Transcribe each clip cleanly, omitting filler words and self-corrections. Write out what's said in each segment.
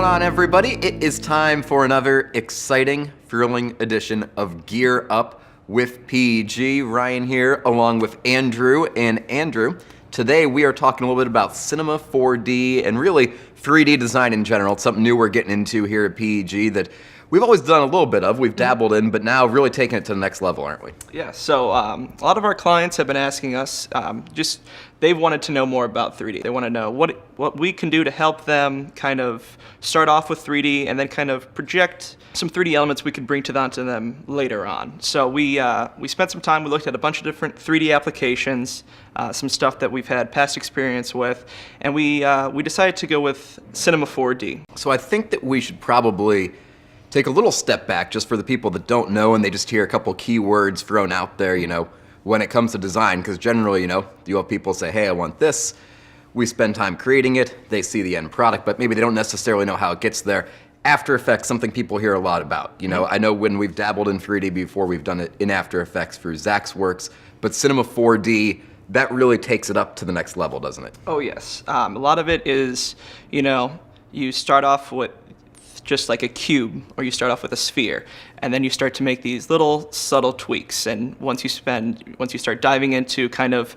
going on, everybody? It is time for another exciting, thrilling edition of Gear Up with PG. Ryan here, along with Andrew. And Andrew, today we are talking a little bit about Cinema 4D and really 3D design in general. It's something new we're getting into here at PG that we've always done a little bit of, we've dabbled in, but now really taking it to the next level, aren't we? Yeah, so a lot of our clients have been asking us, they've wanted to know more about 3D. They want to know what we can do to help them kind of start off with 3D and then kind of project some 3D elements we could bring to them later on. So we spent some time, we looked at a bunch of different 3D applications, some stuff that we've had past experience with, and we decided to go with Cinema 4D. So I think that we should probably take a little step back just for the people that don't know and they just hear a couple keywords thrown out there, when it comes to design, because generally, you have people say, hey, I want this. We spend time creating it, they see the end product, but maybe they don't necessarily know how it gets there. After Effects, something people hear a lot about. I know when we've dabbled in 3D before, we've done it in After Effects through Zach's works, but Cinema 4D, that really takes it up to the next level, doesn't it? Oh, yes. A lot of it is, you start off with just like a cube, or you start off with a sphere, and then you start to make these little subtle tweaks. And once you start diving into kind of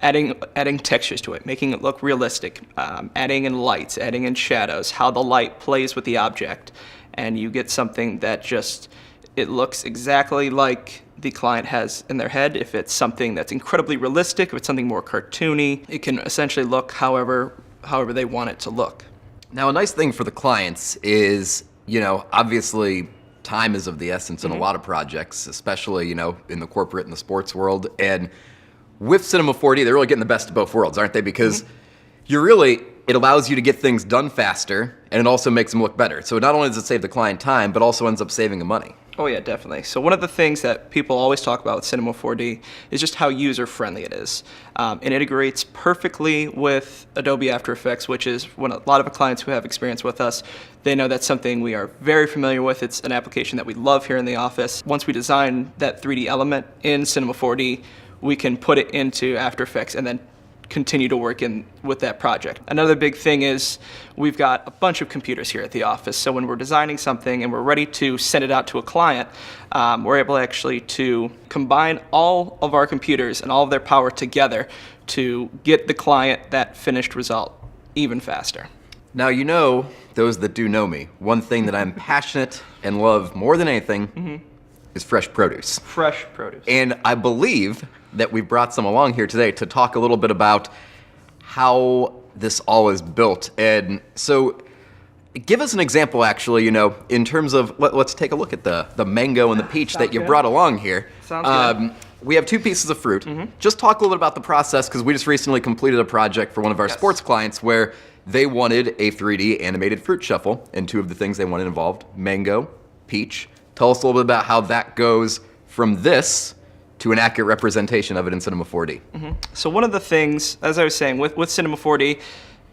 adding textures to it, making it look realistic, adding in lights, adding in shadows, how the light plays with the object, and you get something that it looks exactly like the client has in their head. If it's something that's incredibly realistic, if it's something more cartoony, it can essentially look however they want it to look. Now, a nice thing for the clients is, obviously time is of the essence in a lot of projects, especially, in the corporate and the sports world. And with Cinema 4D, they're really getting the best of both worlds, aren't they? Because it allows you to get things done faster, and it also makes them look better. So not only does it save the client time, but also ends up saving them money. Oh yeah, definitely. So one of the things that people always talk about with Cinema 4D is just how user-friendly it is. It integrates perfectly with Adobe After Effects, which is when a lot of the clients who have experience with us, they know that's something we are very familiar with. It's an application that we love here in the office. Once we design that 3D element in Cinema 4D, we can put it into After Effects and then continue to work with that project. Another big thing is we've got a bunch of computers here at the office, so when we're designing something and we're ready to send it out to a client, we're able actually to combine all of our computers and all of their power together to get the client that finished result even faster. Now, those that do know me, one thing that I'm passionate and love more than anything is fresh produce. Fresh produce. And I believe that we've brought some along here today to talk a little bit about how this all is built. And so give us an example, actually, in terms of, let's take a look at the mango and the peach that you brought along here. Sounds good. We have two pieces of fruit. Just talk a little bit about the process, because we just recently completed a project for one of our sports clients where they wanted a 3D animated fruit shuffle, and two of the things they wanted involved mango, peach. Tell us a little bit about how that goes from this to an accurate representation of it in Cinema 4D. So one of the things, as I was saying, with Cinema 4D,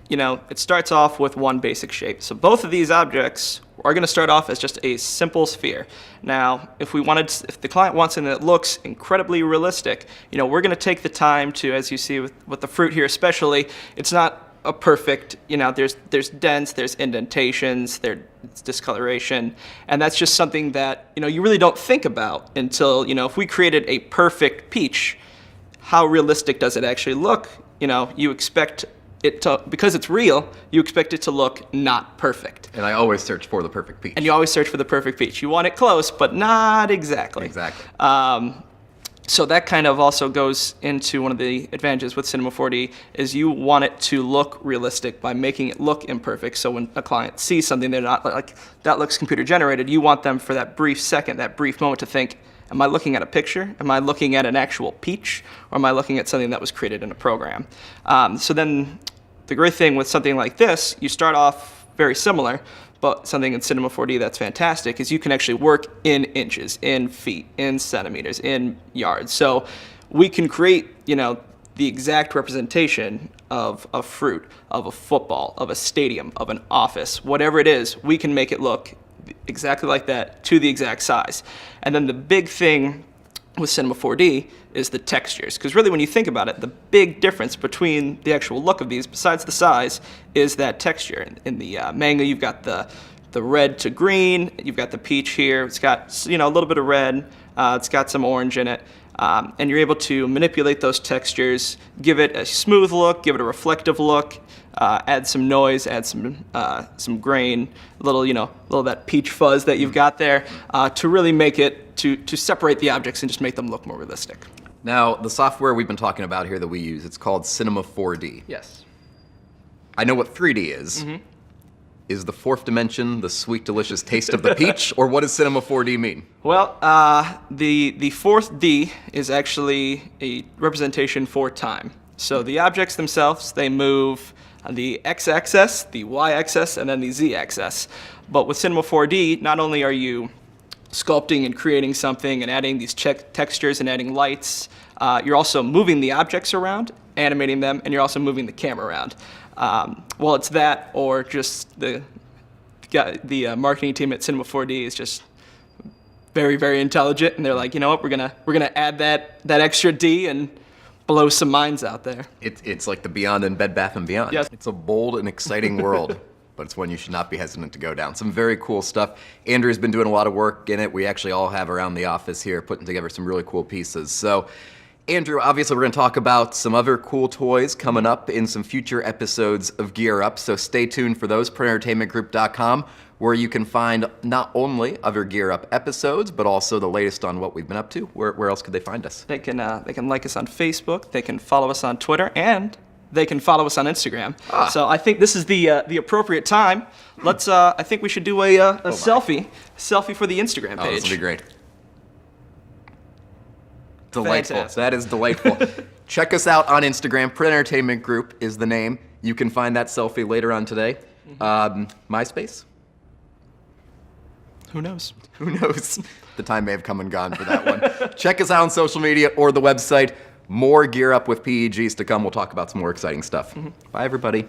it starts off with one basic shape. So both of these objects are going to start off as just a simple sphere. Now, if the client wants something that looks incredibly realistic, we're going to take the time to, as you see with the fruit here especially, it's not a perfect, there's dents, there's indentations, there's discoloration, and that's just something that, you really don't think about until, if we created a perfect peach, how realistic does it actually look? You expect it to, because it's real, you expect it to look not perfect. And I always search for the perfect peach. And you always search for the perfect peach. You want it close, but not exactly. Exactly. So that kind of also goes into one of the advantages with Cinema 4D is you want it to look realistic by making it look imperfect. So when a client sees something, they're not like, that looks computer generated. You want them for that brief second, that brief moment to think, am I looking at a picture? Am I looking at an actual peach? Or am I looking at something that was created in a program? So then the great thing with something like this, you start off very similar, but something in Cinema 4D that's fantastic is you can actually work in inches, in feet, in centimeters, in yards. So we can create, the exact representation of a fruit, of a football, of a stadium, of an office, whatever it is, we can make it look exactly like that to the exact size. And then the big thing with Cinema 4D is the textures. Because really, when you think about it, the big difference between the actual look of these, besides the size, is that texture. In the manga, you've got the red to green. You've got the peach here. It's got a little bit of red. It's got some orange in it. And you're able to manipulate those textures, give it a smooth look, give it a reflective look, add some noise, add some grain, a little of that peach fuzz that you've got there, to really make it to separate the objects and just make them look more realistic. Now, the software we've been talking about here that we use, it's called Cinema 4D. Yes. I know what 3D is. Mm-hmm. Is the fourth dimension the sweet, delicious taste of the peach, or what does Cinema 4D mean? Well, the fourth D is actually a representation for time. So the objects themselves, they move on the x-axis, the y-axis, and then the z-axis. But with Cinema 4D, not only are you sculpting and creating something and adding these textures and adding lights, you're also moving the objects around, animating them, and you're also moving the camera around. Well, it's that, or just the marketing team at Cinema 4D is just very, very intelligent, and they're like, you know what, we're gonna add that extra D and blow some minds out there. It's like the Beyond in Bed Bath & Beyond. Yes. It's a bold and exciting world, but it's one you should not be hesitant to go down. Some very cool stuff. Andrew's been doing a lot of work in it. We actually all have around the office here, putting together some really cool pieces. So, Andrew, obviously we're going to talk about some other cool toys coming up in some future episodes of Gear Up, so stay tuned for those, printentertainmentgroup.com, where you can find not only other Gear Up episodes, but also the latest on what we've been up to. Where else could they find us? They can like us on Facebook, they can follow us on Twitter, and they can follow us on Instagram. So I think this is the appropriate time. Let's. I think we should do a selfie for the Instagram page. Oh, this will be great. Delightful. Fantastic. That is delightful. Check us out on Instagram. Pritt Entertainment Group is the name. You can find that selfie later on today. MySpace? Who knows? Who knows? The time may have come and gone for that one. Check us out on social media or the website. More Gear Up with PEGs to come. We'll talk about some more exciting stuff. Bye, everybody.